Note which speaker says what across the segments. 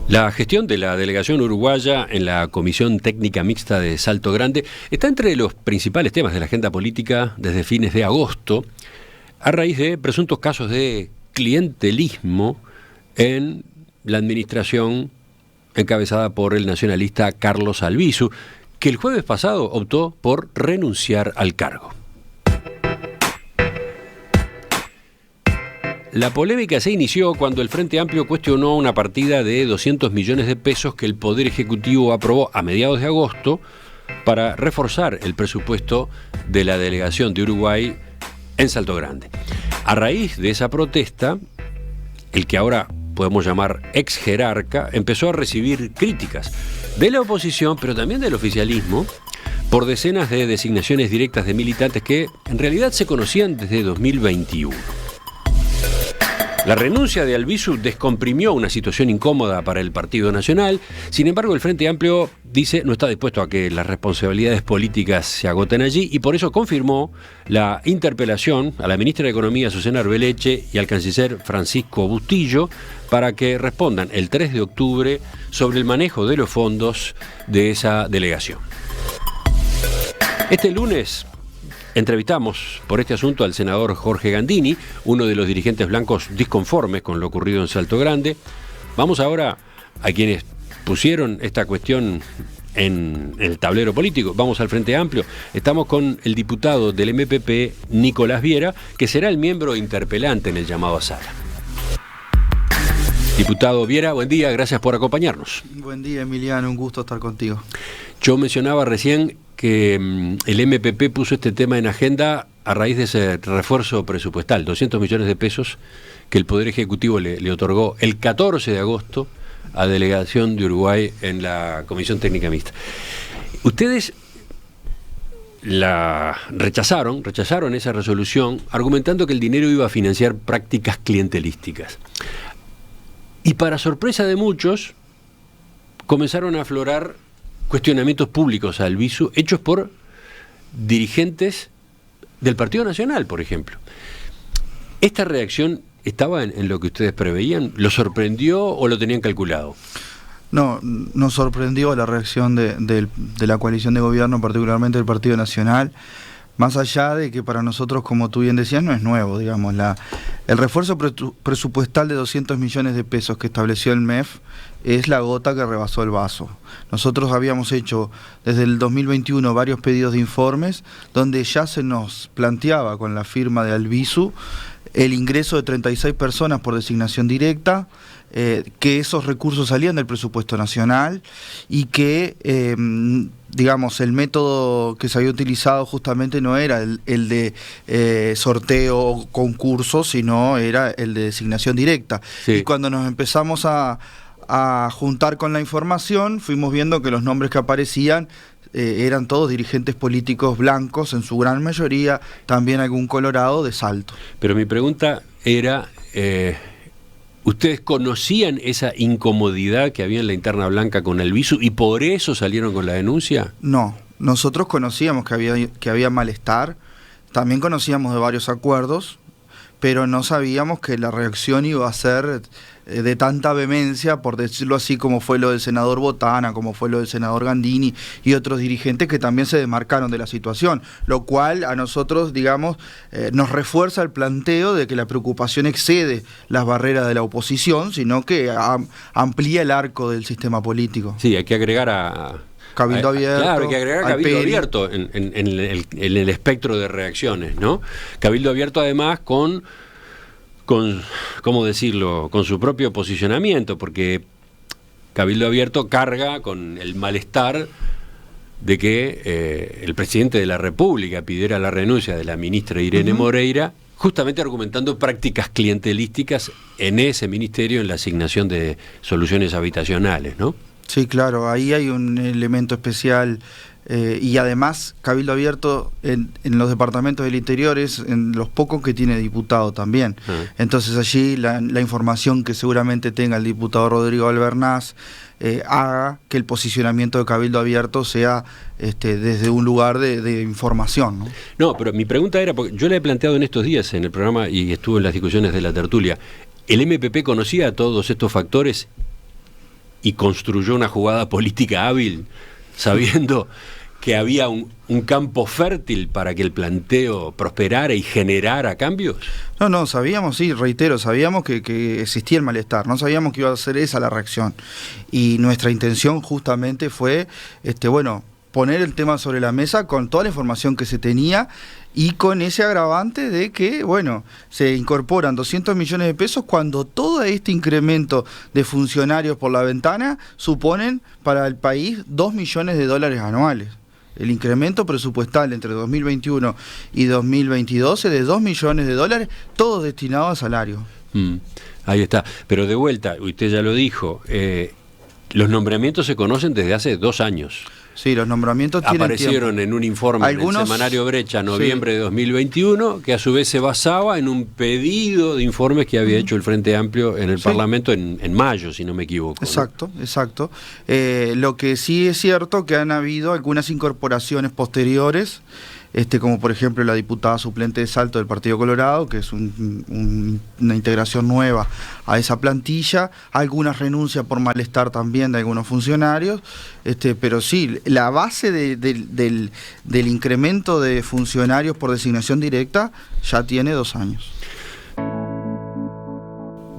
Speaker 1: La gestión de la delegación uruguaya en la Comisión Técnica Mixta de Salto Grande está entre los principales temas de la agenda política desde fines de agosto, a raíz de presuntos casos de clientelismo en la administración encabezada por el nacionalista Carlos Albizu, que el jueves pasado optó por renunciar al cargo. La polémica se inició cuando el Frente Amplio cuestionó una partida de 200 millones de pesos que el Poder Ejecutivo aprobó a mediados de agosto para reforzar el presupuesto de la delegación de Uruguay en Salto Grande. A raíz de esa protesta, el que ahora podemos llamar ex jerarca empezó a recibir críticas de la oposición, pero también del oficialismo, por decenas de designaciones directas de militantes que en realidad se conocían desde 2021. La renuncia de Albizu descomprimió una situación incómoda para el Partido Nacional. Sin embargo, el Frente Amplio dice no está dispuesto a que las responsabilidades políticas se agoten allí y por eso confirmó la interpelación a la ministra de Economía, Susana Arbeleche, y al canciller Francisco Bustillo para que respondan el 3 de octubre sobre el manejo de los fondos de esa delegación. Este lunes entrevistamos por este asunto al senador Jorge Gandini, uno de los dirigentes blancos disconformes con lo ocurrido en Salto Grande. Vamos ahora a quienes pusieron esta cuestión en el tablero político. Vamos al Frente Amplio. Estamos con el diputado del MPP, Nicolás Viera, que será el miembro interpelante en el llamado a sala. Diputado Viera, buen día, gracias por acompañarnos.
Speaker 2: Buen día, Emiliano, un gusto estar contigo.
Speaker 1: Yo mencionaba recién que el MPP puso este tema en agenda a raíz de ese refuerzo presupuestal, 200 millones de pesos que el Poder Ejecutivo le otorgó el 14 de agosto a Delegación de Uruguay en la Comisión Técnica Mixta. Ustedes rechazaron esa resolución argumentando que el dinero iba a financiar prácticas clientelísticas. Y para sorpresa de muchos, comenzaron a aflorar cuestionamientos públicos a Albizu hechos por dirigentes del Partido Nacional, por ejemplo. ¿Esta reacción estaba en lo que ustedes preveían? ¿Lo sorprendió o lo tenían calculado?
Speaker 2: No, nos sorprendió la reacción de la coalición de gobierno, particularmente del Partido Nacional, más allá de que para nosotros, como tú bien decías, no es nuevo, digamos. El refuerzo presupuestal de 200 millones de pesos que estableció el MEF es la gota que rebasó el vaso. Nosotros habíamos hecho desde el 2021 varios pedidos de informes donde ya se nos planteaba con la firma de Albizu el ingreso de 36 personas por designación directa, que esos recursos salían del presupuesto nacional y que, digamos, el método que se había utilizado justamente no era el de sorteo o concurso, sino era el de designación directa. Sí. Y cuando nos empezamos a juntar con la información, fuimos viendo que los nombres que aparecían eran todos dirigentes políticos blancos, en su gran mayoría, también algún colorado de Salto.
Speaker 1: Pero mi pregunta era, ¿ustedes conocían esa incomodidad que había en la interna blanca con Albizu y por eso salieron con la denuncia?
Speaker 2: No, nosotros conocíamos que había malestar, también conocíamos de varios acuerdos, pero no sabíamos que la reacción iba a ser de tanta vehemencia, por decirlo así, como fue lo del senador Botana, como fue lo del senador Gandini y otros dirigentes que también se desmarcaron de la situación, lo cual a nosotros, digamos, nos refuerza el planteo de que la preocupación excede las barreras de la oposición, sino que amplía el arco del sistema político.
Speaker 1: Sí, hay que agregar a
Speaker 2: Cabildo Abierto.
Speaker 1: Claro, hay que agregar Cabildo Abierto en el espectro de reacciones, ¿no? Cabildo Abierto además con ¿cómo decirlo?, con su propio posicionamiento, porque Cabildo Abierto carga con el malestar de que el presidente de la República pidiera la renuncia de la ministra Irene Moreira, justamente argumentando prácticas clientelísticas en ese ministerio en la asignación de soluciones habitacionales, ¿no?
Speaker 2: Sí, claro, ahí hay un elemento especial y además Cabildo Abierto en los departamentos del interior es en los pocos que tiene diputado también. Entonces allí la información que seguramente tenga el diputado Rodrigo Albernaz haga que el posicionamiento de Cabildo Abierto sea desde un lugar de información, ¿no?
Speaker 1: No, pero mi pregunta era, porque yo le he planteado en estos días en el programa y estuve en las discusiones de la tertulia, ¿el MPP conocía todos estos factores y construyó una jugada política hábil, sabiendo que había un campo fértil para que el planteo prosperara y generara cambios?
Speaker 2: No, sabíamos, sí, reitero, sabíamos que existía el malestar, no sabíamos que iba a ser esa la reacción. Y nuestra intención justamente fue, poner el tema sobre la mesa con toda la información que se tenía y con ese agravante de que, se incorporan 200 millones de pesos cuando todo este incremento de funcionarios por la ventana suponen para el país $2 millones anuales. El incremento presupuestal entre 2021 y 2022 es de $2 millones, todos destinados a salario.
Speaker 1: Ahí está. Pero de vuelta, usted ya lo dijo, los nombramientos se conocen desde hace 2 años.
Speaker 2: Sí, los nombramientos
Speaker 1: aparecieron
Speaker 2: tiempo.
Speaker 1: En un informe en el semanario Brecha, noviembre de 2021, que a su vez se basaba en un pedido de informes que había hecho el Frente Amplio en el Parlamento en mayo, si no me equivoco.
Speaker 2: Exacto. Lo que sí es cierto que han habido algunas incorporaciones posteriores, como por ejemplo la diputada suplente de Salto del Partido Colorado, que es una integración nueva a esa plantilla, algunas renuncias por malestar también de algunos funcionarios, pero sí, la base del incremento de funcionarios por designación directa ya tiene 2 años.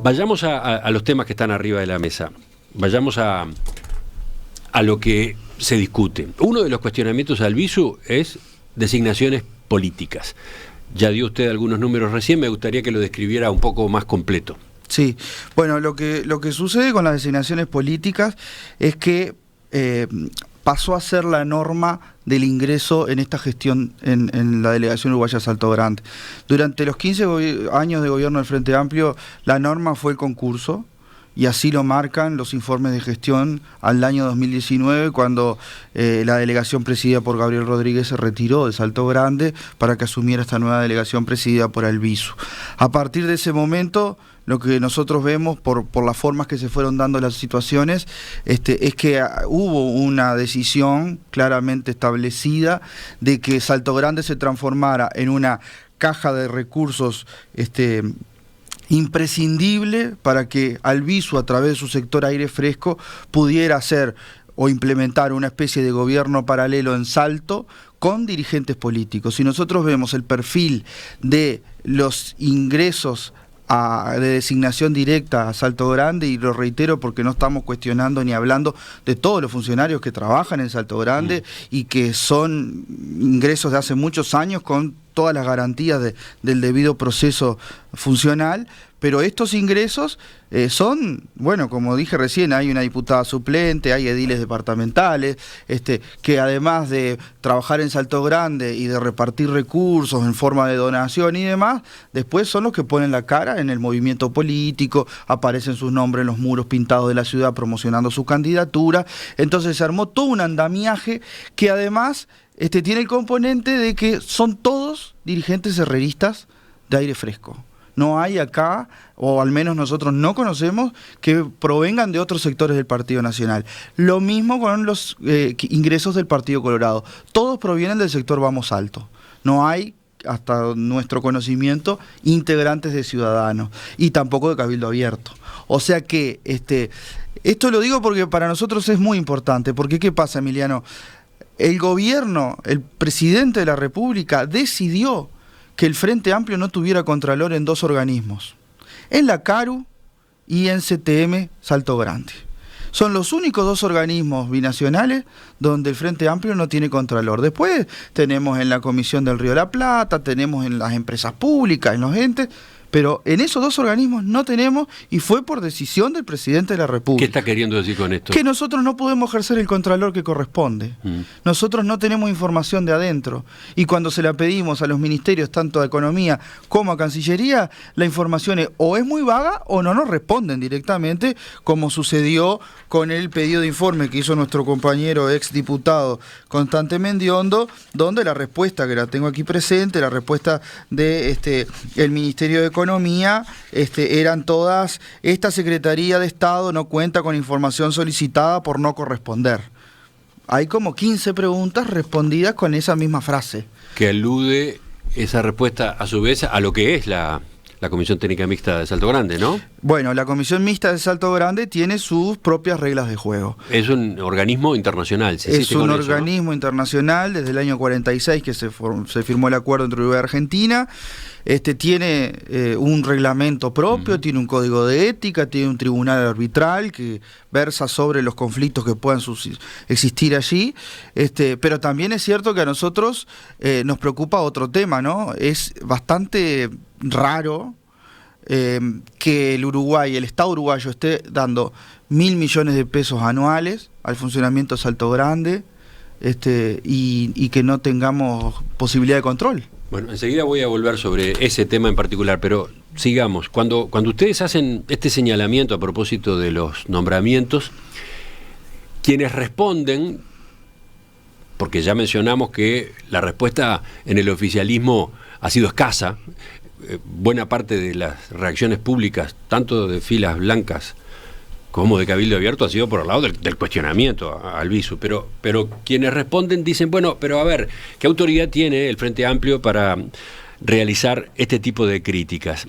Speaker 1: Vayamos a los temas que están arriba de la mesa, vayamos a lo que se discute. Uno de los cuestionamientos al Visu es designaciones políticas. Ya dio usted algunos números recién, me gustaría que lo describiera un poco más completo.
Speaker 2: Sí, lo que sucede con las designaciones políticas es que pasó a ser la norma del ingreso en esta gestión en la delegación uruguaya Salto Grande. Durante los 15 años de gobierno del Frente Amplio, la norma fue el concurso, y así lo marcan los informes de gestión al año 2019, cuando la delegación presidida por Gabriel Rodríguez se retiró de Salto Grande para que asumiera esta nueva delegación presidida por el Visu. A partir de ese momento, lo que nosotros vemos por las formas que se fueron dando las situaciones, es que hubo una decisión claramente establecida de que Salto Grande se transformara en una caja de recursos imprescindible para que Alvisu, a través de su sector aire fresco, pudiera hacer o implementar una especie de gobierno paralelo en Salto con dirigentes políticos. Si nosotros vemos el perfil de los ingresos de designación directa a Salto Grande, y lo reitero porque no estamos cuestionando ni hablando de todos los funcionarios que trabajan en Salto Grande y que son ingresos de hace muchos años con todas las garantías del debido proceso funcional, pero estos ingresos son, como dije recién, hay una diputada suplente, hay ediles departamentales, que además de trabajar en Salto Grande y de repartir recursos en forma de donación y demás, después son los que ponen la cara en el movimiento político, aparecen sus nombres en los muros pintados de la ciudad promocionando su candidatura. Entonces se armó todo un andamiaje que además tiene el componente de que son todos dirigentes herreristas de aire fresco. No hay acá, o al menos nosotros no conocemos, que provengan de otros sectores del Partido Nacional. Lo mismo con los ingresos del Partido Colorado. Todos provienen del sector Vamos Alto. No hay, hasta nuestro conocimiento, integrantes de Ciudadanos y tampoco de Cabildo Abierto. O sea que esto lo digo porque para nosotros es muy importante, porque ¿qué pasa, Emiliano? El gobierno, el presidente de la República decidió que el Frente Amplio no tuviera contralor en 2 organismos, en la CARU y en CTM Salto Grande. Son los únicos 2 organismos binacionales donde el Frente Amplio no tiene contralor. Después tenemos en la Comisión del Río de la Plata, tenemos en las empresas públicas, en los entes, pero en esos 2 organismos no tenemos, y fue por decisión del presidente de la República.
Speaker 1: ¿Qué está queriendo decir con esto?
Speaker 2: Que nosotros no podemos ejercer el contralor que corresponde. Nosotros no tenemos información de adentro, y cuando se la pedimos a los ministerios, tanto a Economía como a Cancillería, la información o es muy vaga o no nos responden directamente, como sucedió con el pedido de informe que hizo nuestro compañero exdiputado Constante Mendiondo, donde la respuesta, que la tengo aquí presente, la respuesta de el Ministerio de Economía, eran todas: esta Secretaría de Estado no cuenta con información solicitada por no corresponder. Hay como 15 preguntas respondidas con esa misma frase.
Speaker 1: Que alude esa respuesta a su vez a lo que es la la Comisión Técnica Mixta de Salto Grande, ¿no?
Speaker 2: Bueno, la Comisión Mixta de Salto Grande tiene sus propias reglas de juego.
Speaker 1: Es un organismo internacional.
Speaker 2: Es un organismo internacional desde el año 46 que se firmó el acuerdo entre Uruguay y Argentina. Tiene un reglamento propio, tiene un código de ética, tiene un tribunal arbitral que versa sobre los conflictos que puedan existir allí. Pero también es cierto que a nosotros nos preocupa otro tema, ¿no? Es bastante raro que el Uruguay, el Estado uruguayo, esté dando 1.000 millones de pesos anuales al funcionamiento de Salto Grande y que no tengamos posibilidad de control.
Speaker 1: Bueno, enseguida voy a volver sobre ese tema en particular, pero sigamos. Cuando ustedes hacen este señalamiento a propósito de los nombramientos, quienes responden, porque ya mencionamos que la respuesta en el oficialismo ha sido escasa, buena parte de las reacciones públicas, tanto de filas blancas como de Cabildo Abierto, ha sido por el lado del cuestionamiento al visu, pero quienes responden dicen, bueno, pero a ver, ¿qué autoridad tiene el Frente Amplio para realizar este tipo de críticas?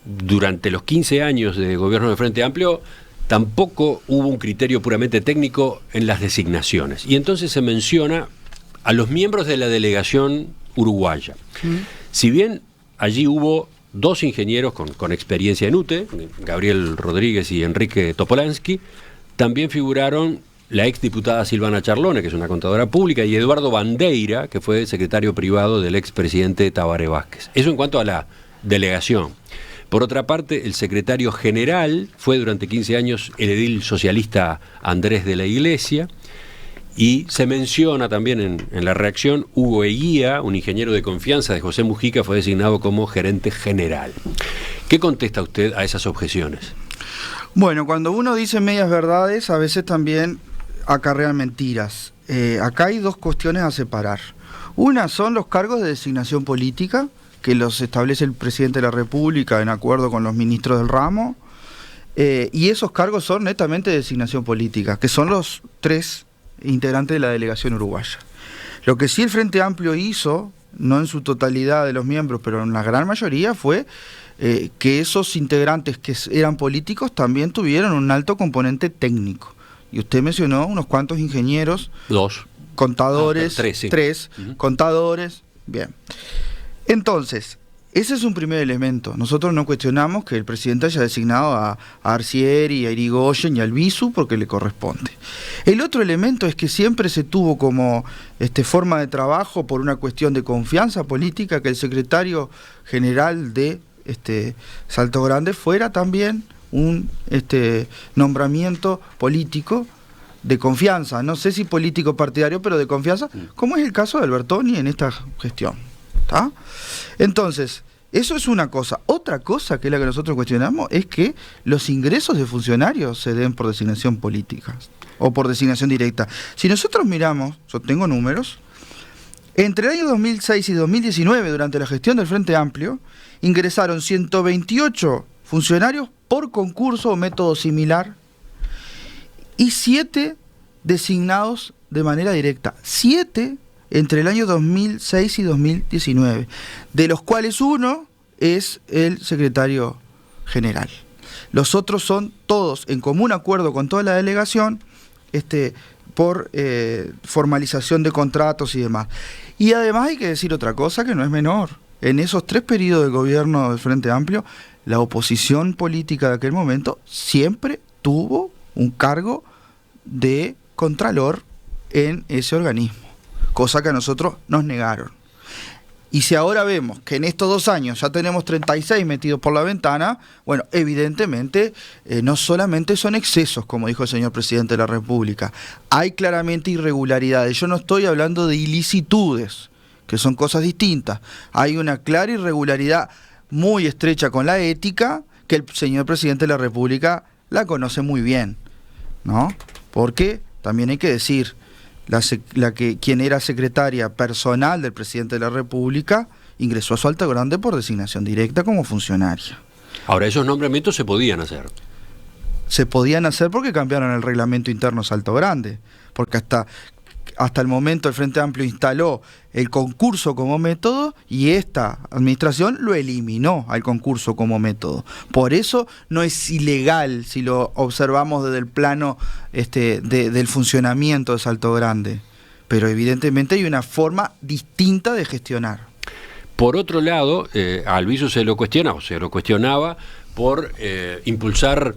Speaker 1: Durante los 15 años de gobierno del Frente Amplio tampoco hubo un criterio puramente técnico en las designaciones, y entonces se menciona a los miembros de la delegación uruguaya. Si bien allí hubo 2 ingenieros con experiencia en UTE, Gabriel Rodríguez y Enrique Topolansky, también figuraron la exdiputada Silvana Charlone, que es una contadora pública, y Eduardo Bandeira, que fue secretario privado del expresidente Tabaré Vázquez. Eso en cuanto a la delegación. Por otra parte, el secretario general fue durante 15 años el edil socialista Andrés de la Iglesia, y se menciona también en la reacción, Hugo Eguía, un ingeniero de confianza de José Mujica, fue designado como gerente general. ¿Qué contesta usted a esas objeciones?
Speaker 2: Bueno, cuando uno dice medias verdades, a veces también acarrean mentiras. Acá hay 2 cuestiones a separar. Una son los cargos de designación política, que los establece el presidente de la República en acuerdo con los ministros del ramo, y esos cargos son netamente de designación política, que son los 3 integrante de la delegación uruguaya. Lo que sí el Frente Amplio hizo, no en su totalidad de los miembros, pero en la gran mayoría, fue que esos integrantes que eran políticos también tuvieron un alto componente técnico. Y usted mencionó unos cuantos ingenieros,
Speaker 1: 2
Speaker 2: contadores,
Speaker 1: 3, sí.
Speaker 2: 3 contadores, bien. Entonces, ese es un primer elemento. Nosotros no cuestionamos que el presidente haya designado a Arcieri, a Irigoyen y al visu porque le corresponde. El otro elemento es que siempre se tuvo como forma de trabajo por una cuestión de confianza política que el secretario general de Salto Grande fuera también un nombramiento político de confianza. No sé si político partidario, pero de confianza, como es el caso de Albertoni en esta gestión. ¿Tá? Entonces, eso es una cosa. Otra cosa, que es la que nosotros cuestionamos, es que los ingresos de funcionarios se den por designación política o por designación directa. Si nosotros miramos, yo tengo números, entre el año 2006 y 2019, durante la gestión del Frente Amplio, ingresaron 128 funcionarios por concurso o método similar y 7 designados de manera directa. 7 entre el año 2006 y 2019, de los cuales uno es el secretario general. Los otros son todos en común acuerdo con toda la delegación, por formalización de contratos y demás. Y además hay que decir otra cosa que no es menor. En esos 3 periodos de gobierno del Frente Amplio, la oposición política de aquel momento siempre tuvo un cargo de contralor en ese organismo, cosa que a nosotros nos negaron. Y si ahora vemos que en estos 2 años ya tenemos 36 metidos por la ventana, bueno, evidentemente no solamente son excesos, como dijo el señor presidente de la República, hay claramente irregularidades. Yo no estoy hablando de ilicitudes, que son cosas distintas. Hay una clara irregularidad muy estrecha con la ética, que el señor presidente de la República la conoce muy bien, ¿no? Porque también hay que decir, quien era secretaria personal del presidente de la República ingresó a Salto Grande por designación directa como funcionaria.
Speaker 1: Ahora, esos nombramientos se podían hacer.
Speaker 2: Se podían hacer porque cambiaron el reglamento interno Salto Grande, porque hasta el momento el Frente Amplio instaló el concurso como método y esta administración lo eliminó al concurso como método. Por eso no es ilegal si lo observamos desde el plano del funcionamiento de Salto Grande, pero evidentemente hay una forma distinta de gestionar.
Speaker 1: Por otro lado, a Albizu se lo cuestionaba por impulsar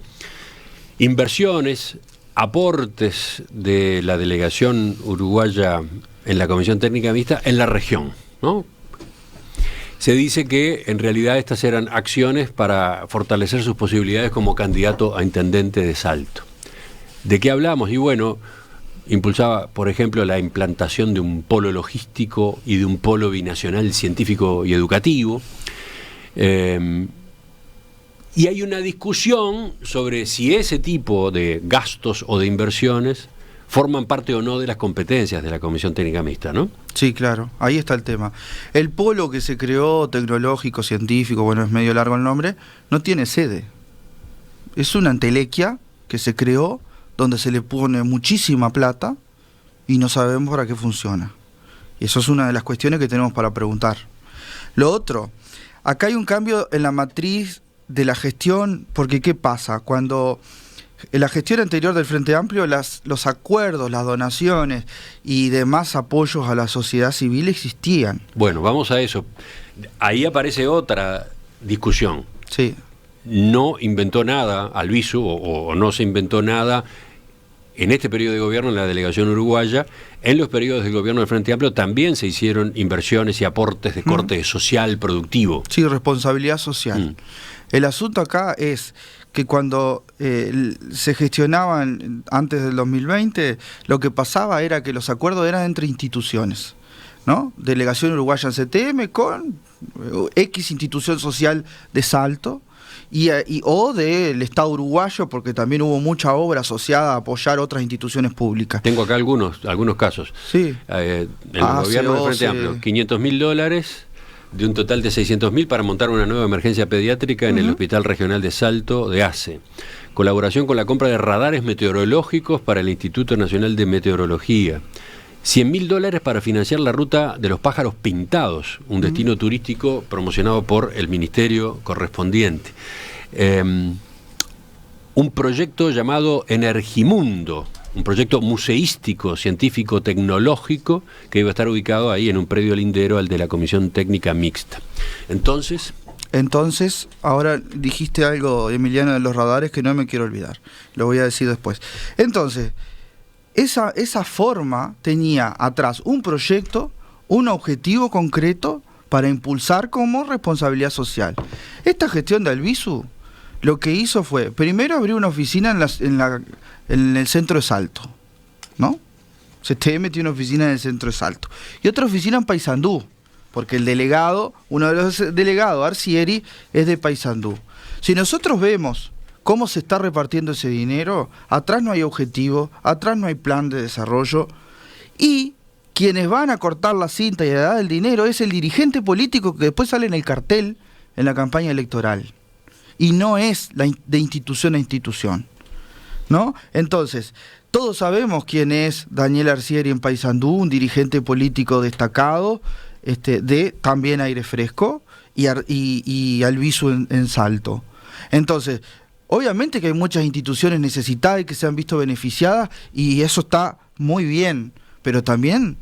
Speaker 1: inversiones, aportes de la delegación uruguaya en la Comisión Técnica Mixta en la región, ¿no? Se dice que en realidad estas eran acciones para fortalecer sus posibilidades como candidato a intendente de Salto. ¿De qué hablamos? Y bueno, impulsaba, por ejemplo, la implantación de un polo logístico y de un polo binacional científico y educativo. Y hay una discusión sobre si ese tipo de gastos o de inversiones forman parte o no de las competencias de la Comisión Técnica Mixta, ¿no?
Speaker 2: Sí, claro, ahí está el tema. El polo que se creó, tecnológico, científico, bueno, es medio largo el nombre, no tiene sede. Es una entelequia que se creó donde se le pone muchísima plata y no sabemos para qué funciona. Y eso es una de las cuestiones que tenemos para preguntar. Lo otro, acá hay un cambio en la matriz de la gestión, porque ¿qué pasa? Cuando en la gestión anterior del Frente Amplio los acuerdos, las donaciones y demás apoyos a la sociedad civil existían.
Speaker 1: Bueno, vamos a eso. Ahí aparece otra discusión.
Speaker 2: Sí.
Speaker 1: No inventó nada Albizu o no se inventó nada en este periodo de gobierno en la delegación uruguaya. En los periodos del gobierno del Frente Amplio también se hicieron inversiones y aportes de corte social, productivo.
Speaker 2: Sí, responsabilidad social. El asunto acá es que cuando se gestionaban antes del 2020, lo que pasaba era que los acuerdos eran entre instituciones, ¿no? Delegación uruguaya en CTM con X institución social de Salto, o del Estado uruguayo, porque también hubo mucha obra asociada a apoyar otras instituciones públicas.
Speaker 1: Tengo acá algunos casos.
Speaker 2: Sí.
Speaker 1: En el gobierno del Frente Amplio, $500.000 de un total de 600.000 para montar una nueva emergencia pediátrica en el Hospital Regional de Salto de ACE. Colaboración con la compra de radares meteorológicos para el Instituto Nacional de Meteorología. $100.000 para financiar la ruta de los pájaros pintados, un destino turístico promocionado por el ministerio correspondiente. Un proyecto llamado Energimundo, un proyecto museístico, científico, tecnológico, que iba a estar ubicado ahí en un predio lindero al de la Comisión Técnica Mixta. Entonces,
Speaker 2: ahora dijiste algo, Emiliano, de los radares que no me quiero olvidar. Lo voy a decir después. Entonces, esa forma tenía atrás un proyecto, un objetivo concreto para impulsar como responsabilidad social. Esta gestión de Albizu lo que hizo fue, primero abrir una oficina en el centro de Salto, ¿no? CTM tiene una oficina en el centro de Salto. Y otra oficina en Paysandú, porque el delegado, uno de los delegados, Arcieri, es de Paysandú. Si nosotros vemos cómo se está repartiendo ese dinero, atrás no hay objetivo, atrás no hay plan de desarrollo, y quienes van a cortar la cinta y a dar el dinero es el dirigente político que después sale en el cartel en la campaña electoral, y no es de institución a institución, ¿no? Entonces, todos sabemos quién es Daniel Arcieri en Paysandú, un dirigente político destacado, de también Aire Fresco, y Albizu en Salto. Entonces, obviamente que hay muchas instituciones necesitadas y que se han visto beneficiadas, y eso está muy bien, pero también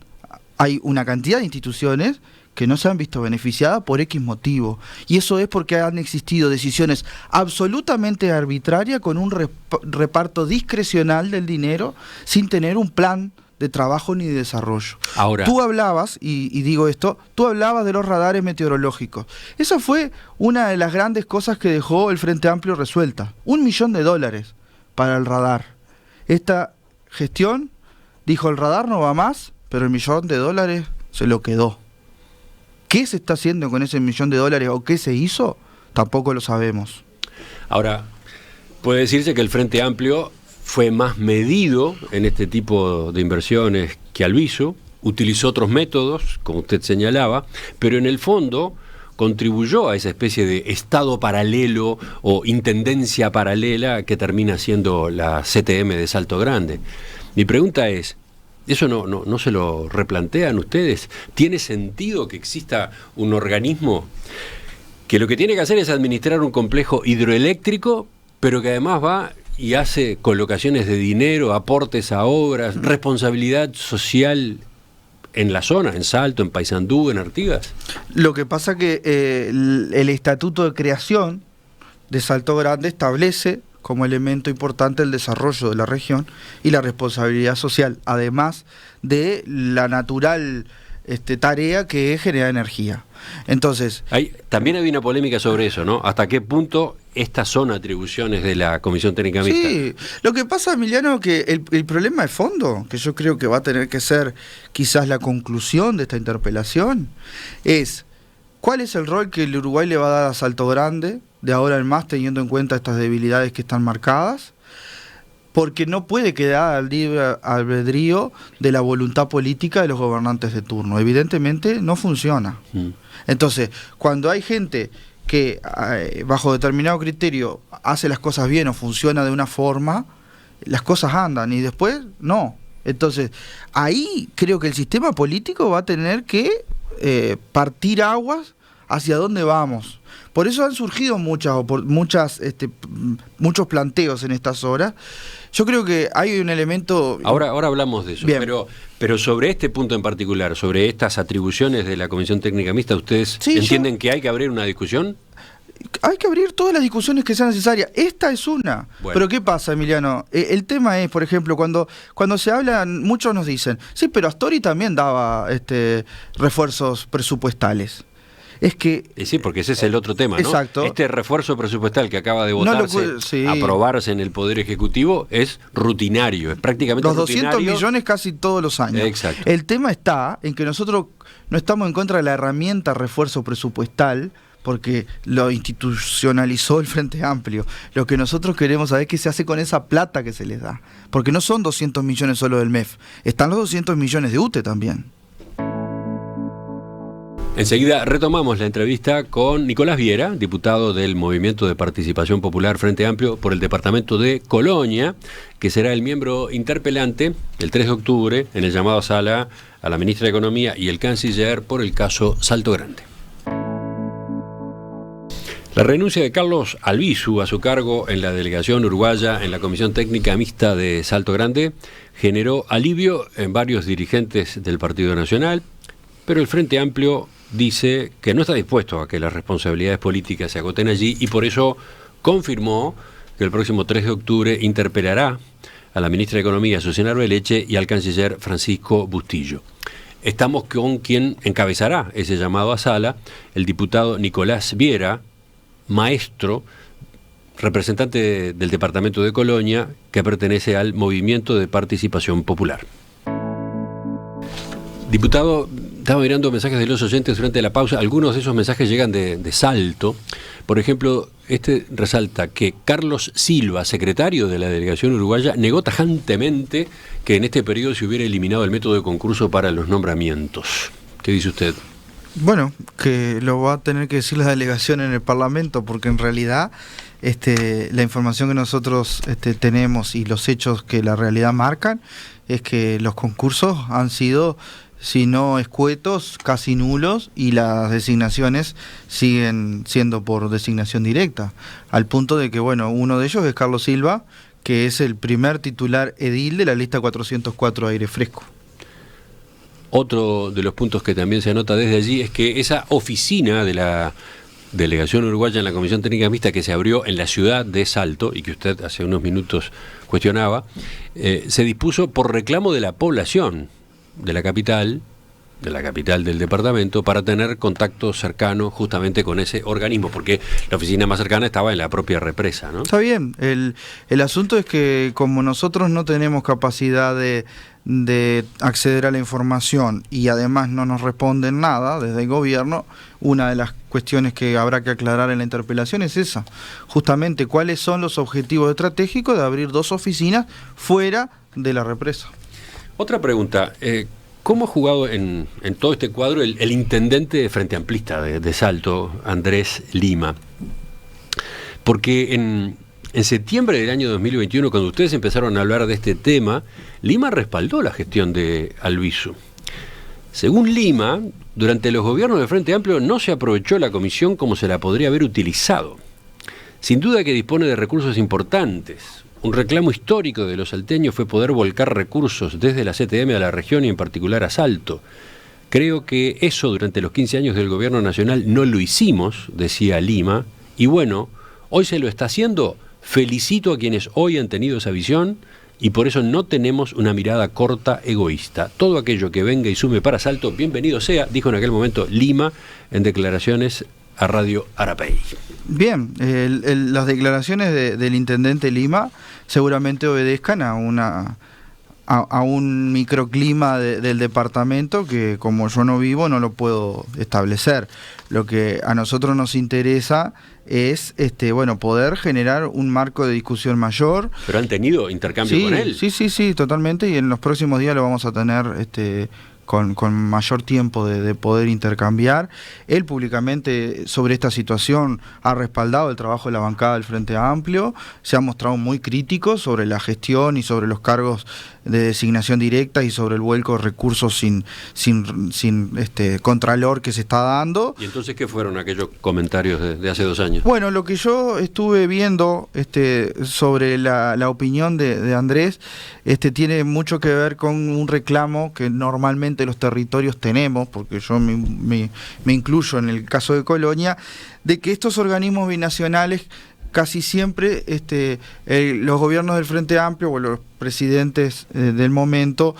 Speaker 2: hay una cantidad de instituciones que no se han visto beneficiadas por X motivo, y eso es porque han existido decisiones absolutamente arbitrarias con un reparto discrecional del dinero sin tener un plan de trabajo ni de desarrollo.
Speaker 1: Ahora,
Speaker 2: tú hablabas, y digo esto, tú hablabas de los radares meteorológicos. Esa fue una de las grandes cosas que dejó el Frente Amplio resuelta. $1 millón para el radar. Esta gestión dijo, el radar no va más, pero el $1 millón se lo quedó. ¿Qué se está haciendo con ese $1 millón o qué se hizo? Tampoco lo sabemos.
Speaker 1: Ahora, puede decirse que el Frente Amplio fue más medido en este tipo de inversiones que Albizu, utilizó otros métodos, como usted señalaba, pero en el fondo contribuyó a esa especie de estado paralelo o intendencia paralela que termina siendo la CTM de Salto Grande. Mi pregunta es, ¿Eso no se lo replantean ustedes? ¿Tiene sentido que exista un organismo que lo que tiene que hacer es administrar un complejo hidroeléctrico, pero que además va y hace colocaciones de dinero, aportes a obras, responsabilidad social en la zona, en Salto, en Paysandú, en Artigas?
Speaker 2: Lo que pasa que el Estatuto de Creación de Salto Grande establece como elemento importante el desarrollo de la región y la responsabilidad social, además de la natural tarea que es generar energía. Entonces,
Speaker 1: también hay una polémica sobre eso, ¿no? ¿Hasta qué punto estas son atribuciones de la Comisión Técnica Mixta?
Speaker 2: Sí, lo que pasa, Emiliano, que el problema de fondo, que yo creo que va a tener que ser quizás la conclusión de esta interpelación, es ¿cuál es el rol que el Uruguay le va a dar a Salto Grande de ahora en más, teniendo en cuenta estas debilidades que están marcadas? Porque no puede quedar al libre albedrío de la voluntad política de los gobernantes de turno. Evidentemente no funciona. Entonces, cuando hay gente que bajo determinado criterio hace las cosas bien o funciona de una forma, las cosas andan y después no. Entonces, ahí creo que el sistema político va a tener que partir aguas hacia dónde vamos. Por eso han surgido muchos planteos en estas horas. Yo creo que hay un elemento...
Speaker 1: Ahora hablamos de eso, pero sobre este punto en particular, sobre estas atribuciones de la Comisión Técnica Mixta, ¿ustedes entienden que hay que abrir una discusión?
Speaker 2: Hay que abrir todas las discusiones que sean necesarias. Esta es una. Bueno. Pero ¿qué pasa, Emiliano? El tema es, por ejemplo, cuando se habla, muchos nos dicen, sí, pero Astori también daba refuerzos presupuestales. Es que...
Speaker 1: Sí, porque ese es el otro tema, ¿no?
Speaker 2: Exacto.
Speaker 1: Este refuerzo presupuestal que acaba de votarse, aprobarse en el Poder Ejecutivo, es rutinario, es prácticamente
Speaker 2: los
Speaker 1: rutinario.
Speaker 2: 200 millones casi todos los años.
Speaker 1: Exacto.
Speaker 2: El tema está en que nosotros no estamos en contra de la herramienta refuerzo presupuestal, porque lo institucionalizó el Frente Amplio. Lo que nosotros queremos saber es qué se hace con esa plata que se les da. Porque no son 200 millones solo del MEF, están los 200 millones de UTE también.
Speaker 1: Enseguida retomamos la entrevista con Nicolás Viera, diputado del Movimiento de Participación Popular Frente Amplio por el departamento de Colonia, que será el miembro interpelante el 3 de octubre en el llamado a sala a la ministra de Economía y el canciller por el caso Salto Grande. La renuncia de Carlos Albizu a su cargo en la delegación uruguaya en la Comisión Técnica Mixta de Salto Grande generó alivio en varios dirigentes del Partido Nacional, pero el Frente Amplio dice que no está dispuesto a que las responsabilidades políticas se agoten allí y por eso confirmó que el próximo 3 de octubre interpelará a la ministra de Economía, Susana Arbeleche, y al canciller Francisco Bustillo. Estamos con quien encabezará ese llamado a sala, el diputado Nicolás Viera, maestro, representante del departamento de Colonia, que pertenece al Movimiento de Participación Popular. Diputado, estaba mirando mensajes de los oyentes durante la pausa. Algunos de esos mensajes llegan de Salto. Por ejemplo, resalta que Carlos Silva, secretario de la delegación uruguaya, negó tajantemente que en este periodo se hubiera eliminado el método de concurso para los nombramientos. ¿Qué dice usted?
Speaker 2: Bueno, que lo va a tener que decir la delegación en el Parlamento, porque en realidad la información que nosotros tenemos y los hechos que la realidad marcan es que los concursos han sido, si no escuetos, casi nulos, y las designaciones siguen siendo por designación directa, al punto de que, bueno, uno de ellos es Carlos Silva, que es el primer titular edil de la lista 404 Aire Fresco.
Speaker 1: Otro de los puntos que también se anota desde allí es que esa oficina de la delegación uruguaya en la Comisión Técnica Mixta que se abrió en la ciudad de Salto y que usted hace unos minutos cuestionaba, se dispuso por reclamo de la población de la capital del departamento, para tener contacto cercano justamente con ese organismo, porque la oficina más cercana estaba en la propia represa, ¿no?
Speaker 2: Está bien, el asunto es que como nosotros no tenemos capacidad de acceder a la información y además no nos responden nada desde el gobierno, una de las cuestiones que habrá que aclarar en la interpelación es esa, justamente cuáles son los objetivos estratégicos de abrir dos oficinas fuera de la represa.
Speaker 1: Otra pregunta, ¿cómo ha jugado en todo este cuadro el intendente frente amplista de Salto, Andrés Lima? Porque en En septiembre del año 2021, cuando ustedes empezaron a hablar de este tema, Lima respaldó la gestión de Albizu. Según Lima, durante los gobiernos del Frente Amplio no se aprovechó la comisión como se la podría haber utilizado. Sin duda que dispone de recursos importantes. Un reclamo histórico de los salteños fue poder volcar recursos desde la CTM a la región y en particular a Salto. Creo que eso durante los 15 años del gobierno nacional no lo hicimos, decía Lima, y bueno, hoy se lo está haciendo. Felicito a quienes hoy han tenido esa visión y por eso no tenemos una mirada corta, egoísta. Todo aquello que venga y sume para Salto, bienvenido sea, dijo en aquel momento Lima en declaraciones a Radio Arapey.
Speaker 2: Bien, las declaraciones del intendente Lima seguramente obedezcan a un microclima del departamento que, como yo no vivo, no lo puedo establecer. Lo que a nosotros nos interesa es poder generar un marco de discusión mayor.
Speaker 1: ¿Pero han tenido intercambio con él?
Speaker 2: Sí, totalmente, y en los próximos días lo vamos a tener con mayor tiempo de poder intercambiar. Él públicamente sobre esta situación ha respaldado el trabajo de la bancada del Frente Amplio, se ha mostrado muy crítico sobre la gestión y sobre los cargos de designación directa y sobre el vuelco de recursos sin contralor que se está dando.
Speaker 1: ¿Y entonces qué fueron aquellos comentarios de hace 2 años?
Speaker 2: Bueno, lo que yo estuve viendo sobre la opinión de Andrés tiene mucho que ver con un reclamo que normalmente los territorios tenemos, porque yo me incluyo en el caso de Colonia, de que estos organismos binacionales casi siempre los gobiernos del Frente Amplio o los presidentes del momento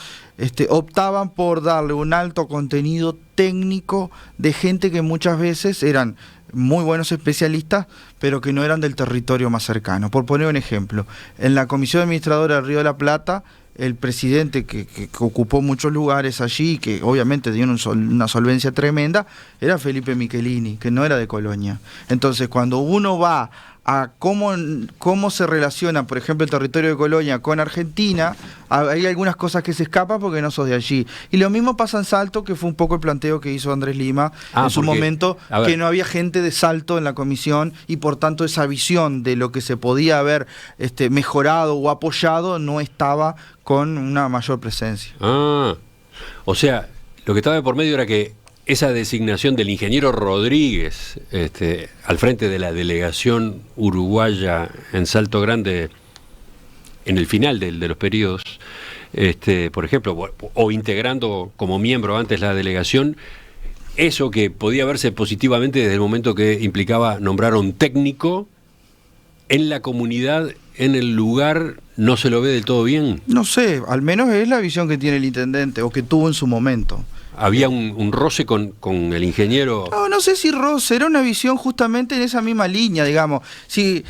Speaker 2: optaban por darle un alto contenido técnico de gente que muchas veces eran muy buenos especialistas, pero que no eran del territorio más cercano. Por poner un ejemplo, en la Comisión Administradora del Río de la Plata, el presidente que ocupó muchos lugares allí, que obviamente dio una solvencia tremenda, era Felipe Michelini, que no era de Colonia. Entonces, cuando uno va a cómo se relaciona, por ejemplo, el territorio de Colonia con Argentina, hay algunas cosas que se escapan porque no sos de allí. Y lo mismo pasa en Salto, que fue un poco el planteo que hizo Andrés Lima en su momento, que no había gente de Salto en la comisión y por tanto esa visión de lo que se podía haber mejorado o apoyado no estaba con una mayor presencia.
Speaker 1: O sea, lo que estaba de por medio era que esa designación del ingeniero Rodríguez al frente de la delegación uruguaya en Salto Grande en el final de los periodos, por ejemplo, o integrando como miembro antes la delegación, eso que podía verse positivamente desde el momento que implicaba nombrar a un técnico en la comunidad, en el lugar, ¿no se lo ve del todo bien?
Speaker 2: No sé, al menos es la visión que tiene el intendente o que tuvo en su momento.
Speaker 1: ¿Había un roce con el ingeniero?
Speaker 2: No sé si roce, era una visión justamente en esa misma línea, digamos. Si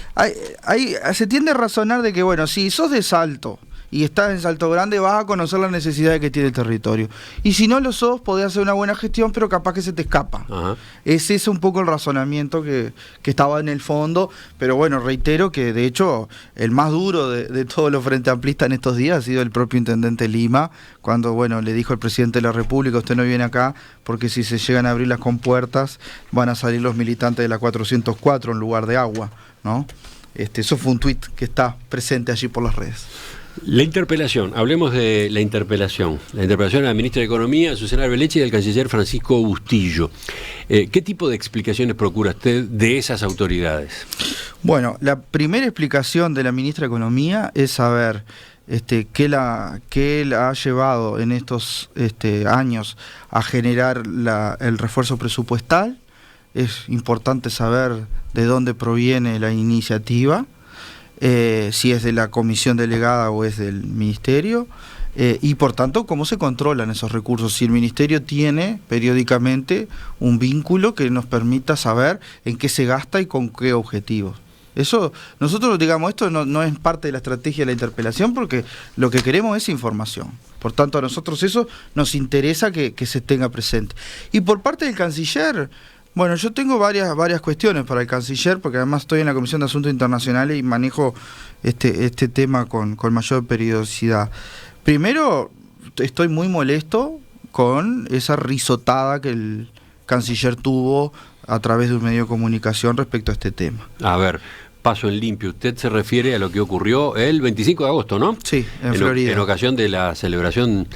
Speaker 2: se tiende a razonar de que, bueno, si sos de Salto y estás en Salto Grande, vas a conocer las necesidades que tiene el territorio. Y si no lo sos, podés hacer una buena gestión, pero capaz que se te escapa. Ajá. Ese es un poco el razonamiento que estaba en el fondo, pero bueno, reitero que de hecho el más duro de todos los frente amplistas en estos días ha sido el propio intendente Lima, cuando le dijo al presidente de la República, usted no viene acá porque si se llegan a abrir las compuertas van a salir los militantes de la 404 en lugar de agua, ¿no? Eso fue un tuit que está presente allí por las redes.
Speaker 1: La interpelación, hablemos de la interpelación. La interpelación a la ministra de Economía, Susana Arbeleche, y al canciller Francisco Bustillo. ¿Qué tipo de explicaciones procura usted de esas autoridades? Bueno, la primera explicación de la ministra de Economía es saber qué la ha llevado en estos años a generar el refuerzo presupuestal. Es importante saber de dónde proviene la iniciativa. Si es de la comisión delegada o es del ministerio, y por tanto cómo se controlan esos recursos, si el ministerio tiene periódicamente un vínculo que nos permita saber en qué se gasta y con qué objetivos. Eso, nosotros digamos, esto no es parte de la estrategia de la interpelación porque lo que queremos es información. Por tanto, a nosotros eso nos interesa que se tenga presente. Y por parte del canciller, bueno, yo tengo varias cuestiones para el canciller, porque además estoy en la Comisión de Asuntos Internacionales y manejo este tema con mayor periodicidad. Primero, estoy muy molesto con esa risotada que el canciller tuvo a través de un medio de comunicación respecto a este tema. A ver, paso en limpio. Usted se refiere a lo que ocurrió el 25 de agosto, ¿no?
Speaker 2: Sí, en Florida.
Speaker 1: En ocasión de la celebración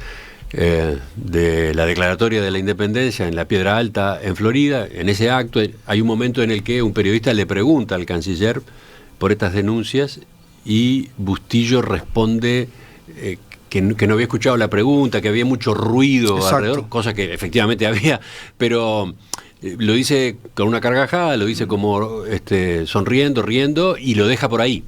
Speaker 1: de la declaratoria de la independencia en la Piedra Alta, en Florida. En ese acto hay un momento en el que un periodista le pregunta al canciller por estas denuncias y Bustillo responde que no había escuchado la pregunta, que había mucho ruido alrededor, cosa que efectivamente había, pero lo dice con una carcajada, lo dice como sonriendo, riendo, y lo deja por ahí.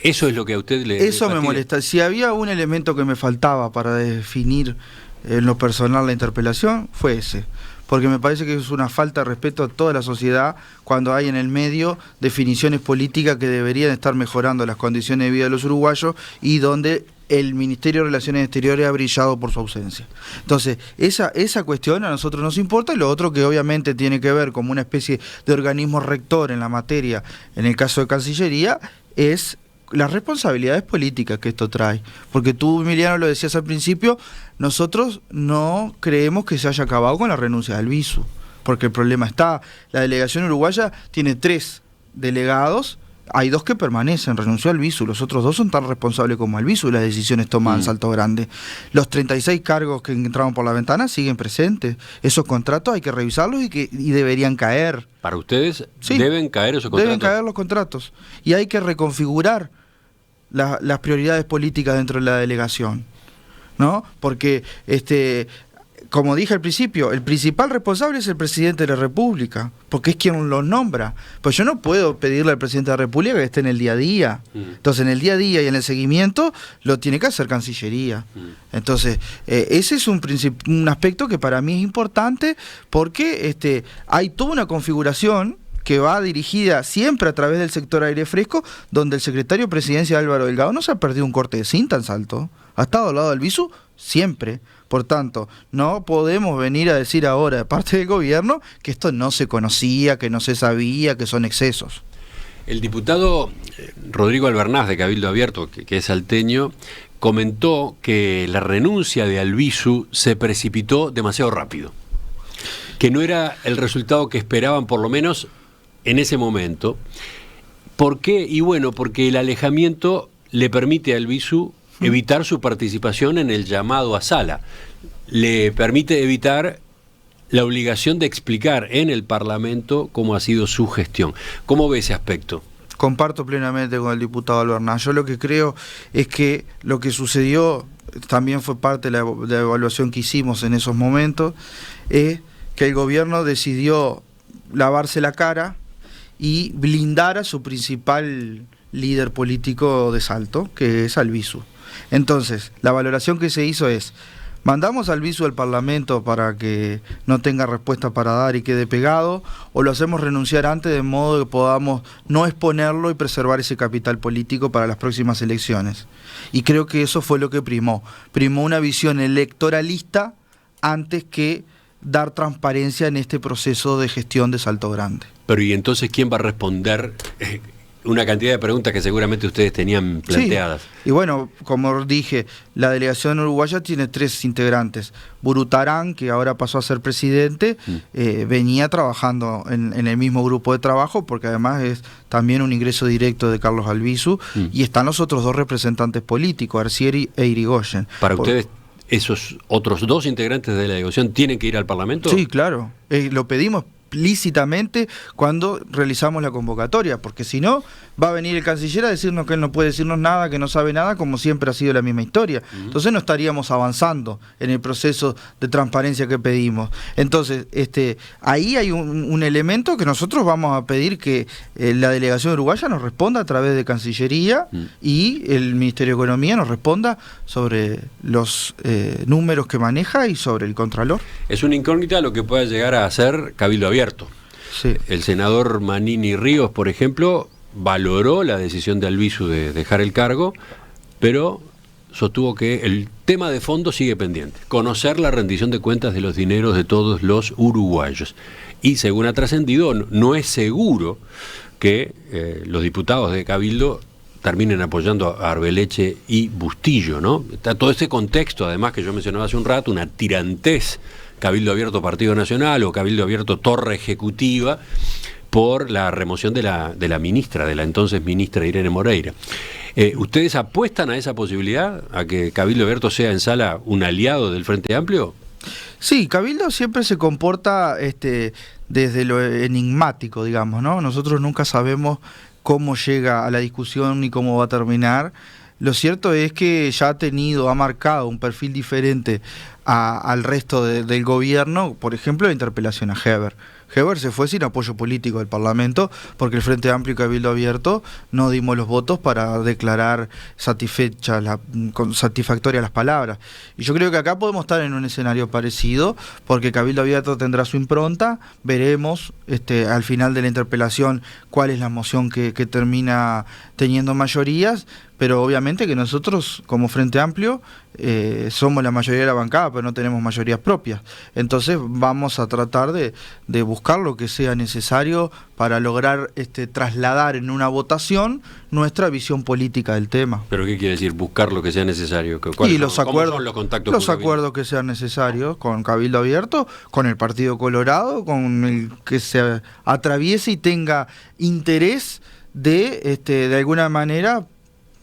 Speaker 1: Eso es lo que a usted le...
Speaker 2: Eso me molesta. Si había un elemento que me faltaba para definir en lo personal la interpelación, fue ese. Porque me parece que es una falta de respeto a toda la sociedad cuando hay en el medio definiciones políticas que deberían estar mejorando las condiciones de vida de los uruguayos y donde el Ministerio de Relaciones Exteriores ha brillado por su ausencia. Entonces, esa cuestión a nosotros nos importa, y lo otro que obviamente tiene que ver como una especie de organismo rector en la materia, en el caso de Cancillería, es las responsabilidades políticas que esto trae. Porque tú, Emiliano, lo decías al principio, nosotros no creemos que se haya acabado con la renuncia de Albizu, porque el problema está, la delegación uruguaya tiene 3 delegados, hay 2 que permanecen, renunció Albizu, los otros 2 son tan responsables como Albizu y las decisiones tomadas en Salto Grande. Los 36 cargos que entraron por la ventana siguen presentes. Esos contratos hay que revisarlos y deberían caer.
Speaker 1: ¿Para ustedes
Speaker 2: sí,
Speaker 1: deben caer esos contratos?
Speaker 2: Deben caer los contratos. Y hay que reconfigurar las prioridades políticas dentro de la delegación, ¿no? Porque como dije al principio, el principal responsable es el presidente de la República, porque es quien los nombra. Pues yo no puedo pedirle al presidente de la República que esté en el día a día. Entonces, en el día a día y en el seguimiento lo tiene que hacer Cancillería. Entonces, ese es un aspecto que para mí es importante, porque hay toda una configuración que va dirigida siempre a través del sector aire fresco, donde el secretario de Presidencia Álvaro Delgado no se ha perdido un corte de cinta en Salto. Ha estado al lado del Albizu siempre. Por tanto, no podemos venir a decir ahora de parte del gobierno que esto no se conocía, que no se sabía, que son excesos.
Speaker 1: El diputado Rodrigo Albernaz, de Cabildo Abierto, que es salteño, comentó que la renuncia de Albizu se precipitó demasiado rápido, que no era el resultado que esperaban, por lo menos en ese momento. ¿Por qué? Y bueno, porque el alejamiento le permite a Albizu evitar su participación en el llamado a sala. Le permite evitar la obligación de explicar en el Parlamento cómo ha sido su gestión. ¿Cómo ve ese aspecto?
Speaker 2: Comparto plenamente con el diputado Albernaz. Yo lo que creo es que lo que sucedió también fue parte de la evaluación que hicimos en esos momentos, es que el gobierno decidió lavarse la cara y blindar a su principal líder político de Salto, que es Albizu. Entonces, la valoración que se hizo es: ¿mandamos a Albizu al Parlamento para que no tenga respuesta para dar y quede pegado, o lo hacemos renunciar antes de modo que podamos no exponerlo y preservar ese capital político para las próximas elecciones? Y creo que eso fue lo que primó una visión electoralista antes que dar transparencia en este proceso de gestión de Salto Grande.
Speaker 1: Pero ¿y entonces quién va a responder una cantidad de preguntas que seguramente ustedes tenían planteadas?
Speaker 2: Sí. Y bueno, como dije, la delegación uruguaya tiene 3 integrantes. Burutarán, que ahora pasó a ser presidente, venía trabajando en el mismo grupo de trabajo, porque además es también un ingreso directo de Carlos Albizu, y están los otros 2 representantes políticos, Arcieri e Irigoyen.
Speaker 1: Para ustedes, ¿esos otros 2 integrantes de la delegación tienen que ir al Parlamento?
Speaker 2: Sí, claro. Lo pedimos explícitamente cuando realizamos la convocatoria, porque si no, va a venir el canciller a decirnos que él no puede decirnos nada, que no sabe nada, como siempre ha sido la misma historia. Entonces no estaríamos avanzando en el proceso de transparencia que pedimos. Entonces, ahí hay un elemento que nosotros vamos a pedir que la delegación uruguaya nos responda a través de Cancillería y el Ministerio de Economía nos responda sobre los números que maneja y sobre el Contralor.
Speaker 1: Es una incógnita lo que pueda llegar a hacer Cabildo Abierto.
Speaker 2: Sí.
Speaker 1: El senador Manini Ríos, por ejemplo, valoró la decisión de Albizu de dejar el cargo, pero sostuvo que el tema de fondo sigue pendiente: conocer la rendición de cuentas de los dineros de todos los uruguayos. Y según ha trascendido, no es seguro que los diputados de Cabildo terminen apoyando a Arbeleche y Bustillo, ¿no? Está todo este contexto, además, que yo mencionaba hace un rato, una tirantez Cabildo Abierto Partido Nacional o Cabildo Abierto Torre Ejecutiva, por la remoción de la ministra, de la entonces ministra Irene Moreira. ¿Ustedes apuestan a esa posibilidad, a que Cabildo Abierto sea en sala un aliado del Frente Amplio?
Speaker 2: Sí, Cabildo siempre se comporta desde lo enigmático, digamos, ¿no? Nosotros nunca sabemos cómo llega a la discusión ni cómo va a terminar. Lo cierto es que ya ha marcado un perfil diferente al resto del gobierno, por ejemplo, la interpelación a Heber. Heber se fue sin apoyo político del Parlamento porque el Frente Amplio y Cabildo Abierto no dimos los votos para declarar satisfactorias las palabras. Y yo creo que acá podemos estar en un escenario parecido porque Cabildo Abierto tendrá su impronta, veremos al final de la interpelación cuál es la moción que termina teniendo mayorías, pero obviamente que nosotros como Frente Amplio somos la mayoría de la bancada, pero no tenemos mayorías propias. Entonces vamos a tratar de buscar lo que sea necesario para lograr trasladar en una votación nuestra visión política del tema.
Speaker 1: ¿Pero qué quiere decir buscar lo que sea necesario?
Speaker 2: Y los acuerdos,
Speaker 1: son los contactos
Speaker 2: los acuerdos que sean necesarios con Cabildo Abierto, con el Partido Colorado, con el que se atraviese y tenga interés de alguna manera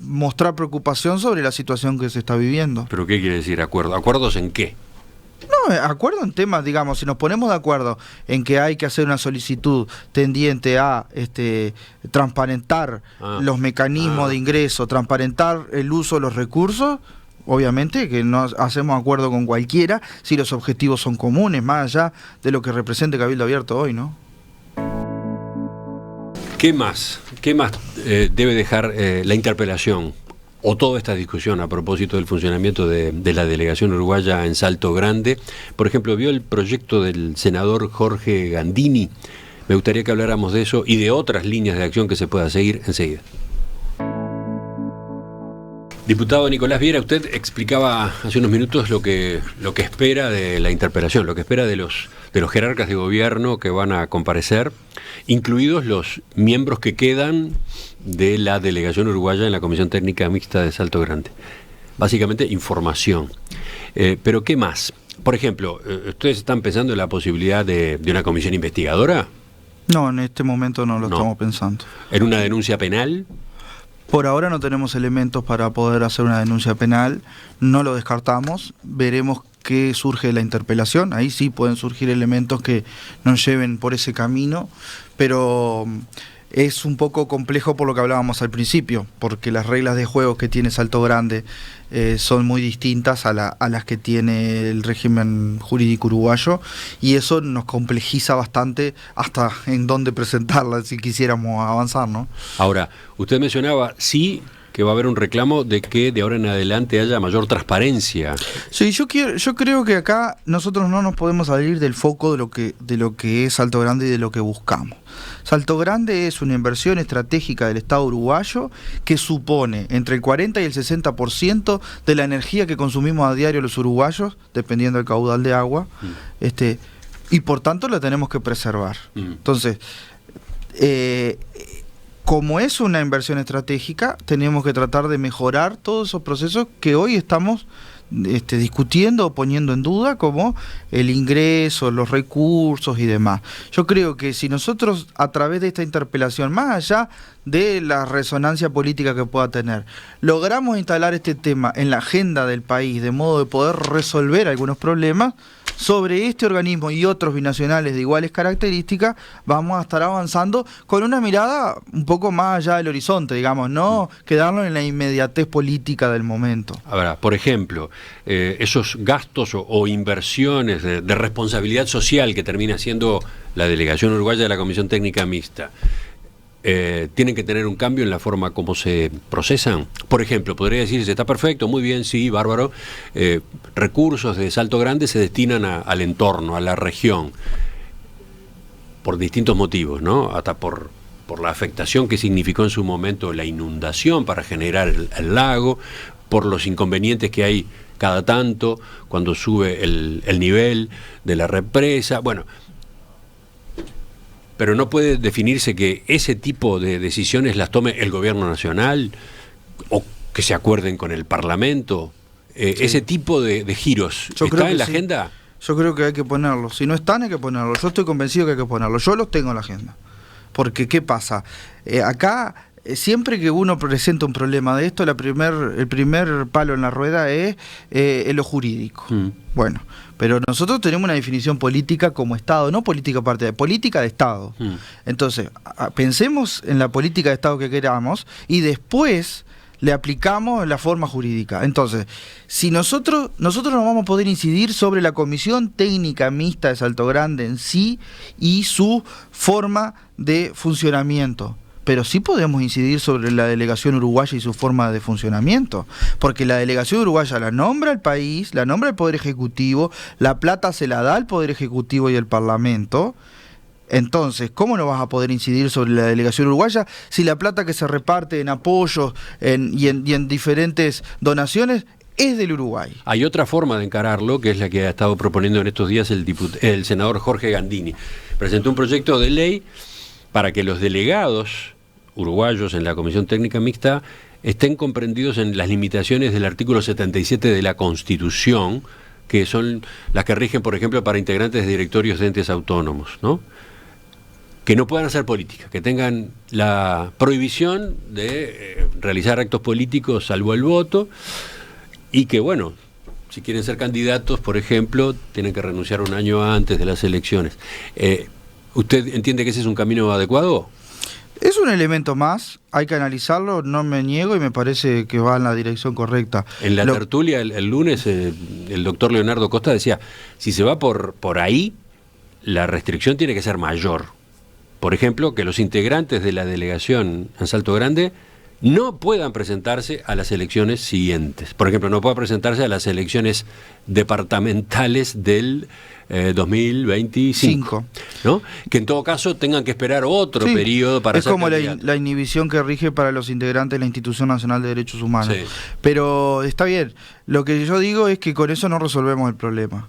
Speaker 2: mostrar preocupación sobre la situación que se está viviendo.
Speaker 1: ¿Pero qué quiere decir acuerdo? ¿Acuerdos en qué?
Speaker 2: No, acuerdo en temas, digamos, si nos ponemos de acuerdo en que hay que hacer una solicitud tendiente a transparentar los mecanismos de ingreso, transparentar el uso de los recursos, obviamente que no hacemos acuerdo con cualquiera si los objetivos son comunes, más allá de lo que represente Cabildo Abierto hoy, ¿no?
Speaker 1: ¿Qué más debe dejar la interpelación o toda esta discusión a propósito del funcionamiento de la delegación uruguaya en Salto Grande? Por ejemplo, ¿vio el proyecto del senador Jorge Gandini? Me gustaría que habláramos de eso y de otras líneas de acción que se pueda seguir enseguida. Diputado Nicolás Viera, usted explicaba hace unos minutos lo que espera de la interpelación, lo que espera de los jerarcas de gobierno que van a comparecer, incluidos los miembros que quedan de la delegación uruguaya en la Comisión Técnica Mixta de Salto Grande. Básicamente información. Pero ¿qué más? Por ejemplo, ¿ustedes están pensando en la posibilidad de una comisión investigadora?
Speaker 2: No, en este momento no lo estamos pensando.
Speaker 1: ¿En una denuncia penal?
Speaker 2: Por ahora no tenemos elementos para poder hacer una denuncia penal, no lo descartamos, veremos qué surge de la interpelación, ahí sí pueden surgir elementos que nos lleven por ese camino, pero es un poco complejo por lo que hablábamos al principio, porque las reglas de juego que tiene Salto Grande son muy distintas a las que tiene el régimen jurídico uruguayo, y eso nos complejiza bastante hasta en dónde presentarla si quisiéramos avanzar, ¿no?
Speaker 1: Ahora, usted mencionaba, sí, que va a haber un reclamo de que de ahora en adelante haya mayor transparencia.
Speaker 2: Sí, yo creo que acá nosotros no nos podemos salir del foco de lo que es Salto Grande y de lo que buscamos. Salto Grande es una inversión estratégica del Estado uruguayo que supone entre el 40 y el 60% de la energía que consumimos a diario los uruguayos, dependiendo del caudal de agua, y por tanto la tenemos que preservar. Entonces, como es una inversión estratégica, tenemos que tratar de mejorar todos esos procesos que hoy estamos discutiendo o poniendo en duda, como el ingreso, los recursos y demás. Yo creo que si nosotros, a través de esta interpelación, más allá de la resonancia política que pueda tener, logramos instalar este tema en la agenda del país, de modo de poder resolver algunos problemas, sobre este organismo y otros binacionales de iguales características, vamos a estar avanzando con una mirada un poco más allá del horizonte, digamos, no quedarnos en la inmediatez política del momento.
Speaker 1: Ahora, por ejemplo, esos gastos o inversiones de responsabilidad social que termina siendo la delegación uruguaya de la Comisión Técnica Mixta, ¿tienen que tener un cambio en la forma como se procesan? Por ejemplo, podría decirse, está perfecto, muy bien, sí, bárbaro, recursos de Salto Grande se destinan al entorno, a la región, por distintos motivos, ¿no? Hasta por la afectación que significó en su momento la inundación para generar el lago, por los inconvenientes que hay cada tanto cuando sube el nivel de la represa, bueno. Pero no puede definirse que ese tipo de decisiones las tome el gobierno nacional o que se acuerden con el Parlamento. Sí. Ese tipo de giros, ¿está en la agenda?
Speaker 2: Yo creo que hay que ponerlos. Si no están, hay que ponerlos. Yo estoy convencido que hay que ponerlos. Yo los tengo en la agenda. Porque, ¿qué pasa? Acá, siempre que uno presenta un problema de esto, el primer palo en la rueda es lo jurídico. Bueno, pero nosotros tenemos una definición política como Estado, no política partidaria, política de Estado. Entonces, pensemos en la política de Estado que queramos y después le aplicamos la forma jurídica. Entonces, si nosotros no vamos a poder incidir sobre la Comisión Técnica Mixta de Salto Grande en sí y su forma de funcionamiento, pero sí podemos incidir sobre la delegación uruguaya y su forma de funcionamiento, porque la delegación uruguaya la nombra el país, la nombra el Poder Ejecutivo, la plata se la da al Poder Ejecutivo y el Parlamento. Entonces, ¿cómo no vas a poder incidir sobre la delegación uruguaya si la plata que se reparte en apoyos y en diferentes donaciones es del Uruguay?
Speaker 1: Hay otra forma de encararlo, que es la que ha estado proponiendo en estos días el senador Jorge Gandini. Presentó un proyecto de ley para que los delegados uruguayos en la Comisión Técnica Mixta estén comprendidos en las limitaciones del artículo 77 de la Constitución, que son las que rigen, por ejemplo, para integrantes de directorios de entes autónomos, ¿no? Que no puedan hacer política, que tengan la prohibición de realizar actos políticos salvo el voto, y que, bueno, si quieren ser candidatos, por ejemplo, tienen que renunciar un año antes de las elecciones. ¿Usted entiende que ese es un camino adecuado?
Speaker 2: Es un elemento más, hay que analizarlo, no me niego y me parece que va en la dirección correcta.
Speaker 1: En la tertulia el lunes el doctor Leonardo Costa decía, si se va por ahí, la restricción tiene que ser mayor. Por ejemplo, que los integrantes de la delegación en Salto Grande no puedan presentarse a las elecciones siguientes. Por ejemplo, no pueda presentarse a las elecciones departamentales del 2025, ¿no? Que en todo caso tengan que esperar otro periodo para ser candidato.
Speaker 2: Es como la inhibición que rige para los integrantes de la Institución Nacional de Derechos Humanos.
Speaker 1: Sí.
Speaker 2: Pero está bien, lo que yo digo es que con eso no resolvemos el problema.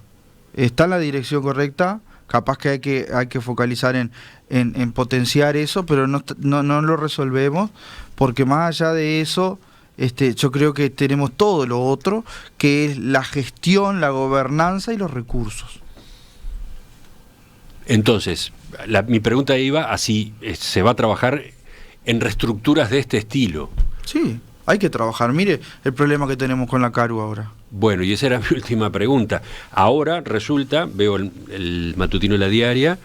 Speaker 2: Está en la dirección correcta, capaz que hay que focalizar en potenciar eso, pero no lo resolvemos, porque más allá de eso, yo creo que tenemos todo lo otro, que es la gestión, la gobernanza y los recursos.
Speaker 1: Entonces, mi pregunta iba a si se va a trabajar en reestructuras de este estilo.
Speaker 2: Sí, hay que trabajar. Mire el problema que tenemos con la CARU ahora.
Speaker 1: Bueno, y esa era mi última pregunta. Ahora resulta, veo el matutino de La Diaria,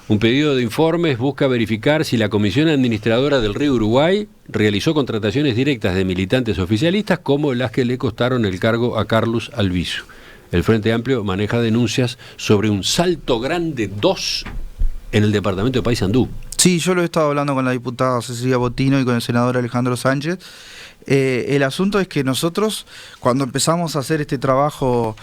Speaker 1: un pedido de informes busca verificar si la Comisión Administradora del Río Uruguay realizó contrataciones directas de militantes oficialistas como las que le costaron el cargo a Carlos Albizu. El Frente Amplio maneja denuncias sobre un Salto Grande 2 en el departamento de Paysandú.
Speaker 2: Sí, yo lo he estado hablando con la diputada Cecilia Botino y con el senador Alejandro Sánchez. El asunto es que nosotros, cuando empezamos a hacer este trabajo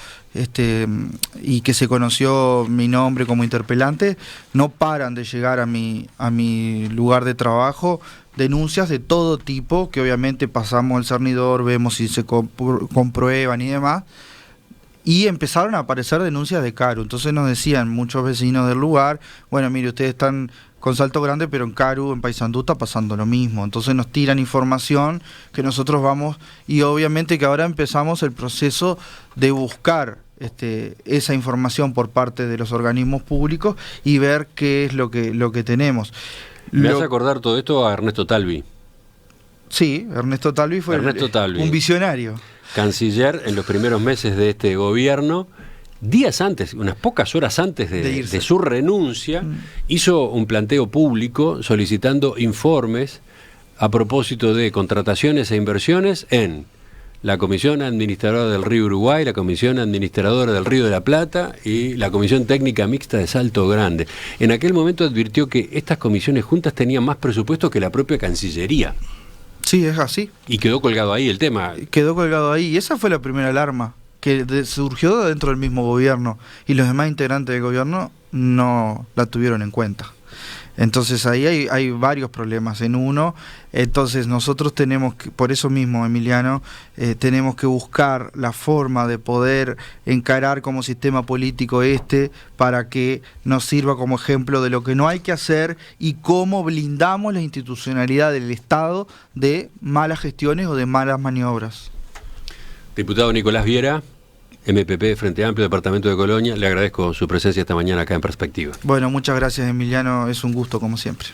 Speaker 2: y que se conoció mi nombre como interpelante, no paran de llegar a mi lugar de trabajo denuncias de todo tipo, que obviamente pasamos el cernidor, vemos si se comprueban y demás. Y empezaron a aparecer denuncias de CARU. Entonces nos decían muchos vecinos del lugar, bueno, mire, ustedes están con Salto Grande, pero en CARU, en Paysandú, está pasando lo mismo. Entonces nos tiran información que nosotros vamos, y obviamente que ahora empezamos el proceso de buscar esa información por parte de los organismos públicos y ver qué es lo que tenemos.
Speaker 1: Me hace acordar todo esto a Ernesto Talvi.
Speaker 2: Sí, Ernesto Talvi fue un visionario.
Speaker 1: Canciller en los primeros meses de este gobierno, días antes, unas pocas horas antes de su renuncia, hizo un planteo público solicitando informes a propósito de contrataciones e inversiones en la Comisión Administradora del Río Uruguay, la Comisión Administradora del Río de la Plata y la Comisión Técnica Mixta de Salto Grande. En aquel momento advirtió que estas comisiones juntas tenían más presupuesto que la propia Cancillería.
Speaker 2: Sí, es así.
Speaker 1: Y quedó colgado ahí el tema.
Speaker 2: Quedó colgado ahí, y esa fue la primera alarma, que surgió dentro del mismo gobierno, y los demás integrantes del gobierno no la tuvieron en cuenta. Entonces ahí hay varios problemas en uno. Entonces nosotros tenemos que, por eso mismo, Emiliano, tenemos que buscar la forma de poder encarar como sistema político para que nos sirva como ejemplo de lo que no hay que hacer y cómo blindamos la institucionalidad del Estado de malas gestiones o de malas maniobras.
Speaker 1: Diputado Nicolás Viera, MPP, Frente Amplio, Departamento de Colonia, le agradezco su presencia esta mañana acá en Perspectiva.
Speaker 2: Bueno, muchas gracias, Emiliano, es un gusto como siempre.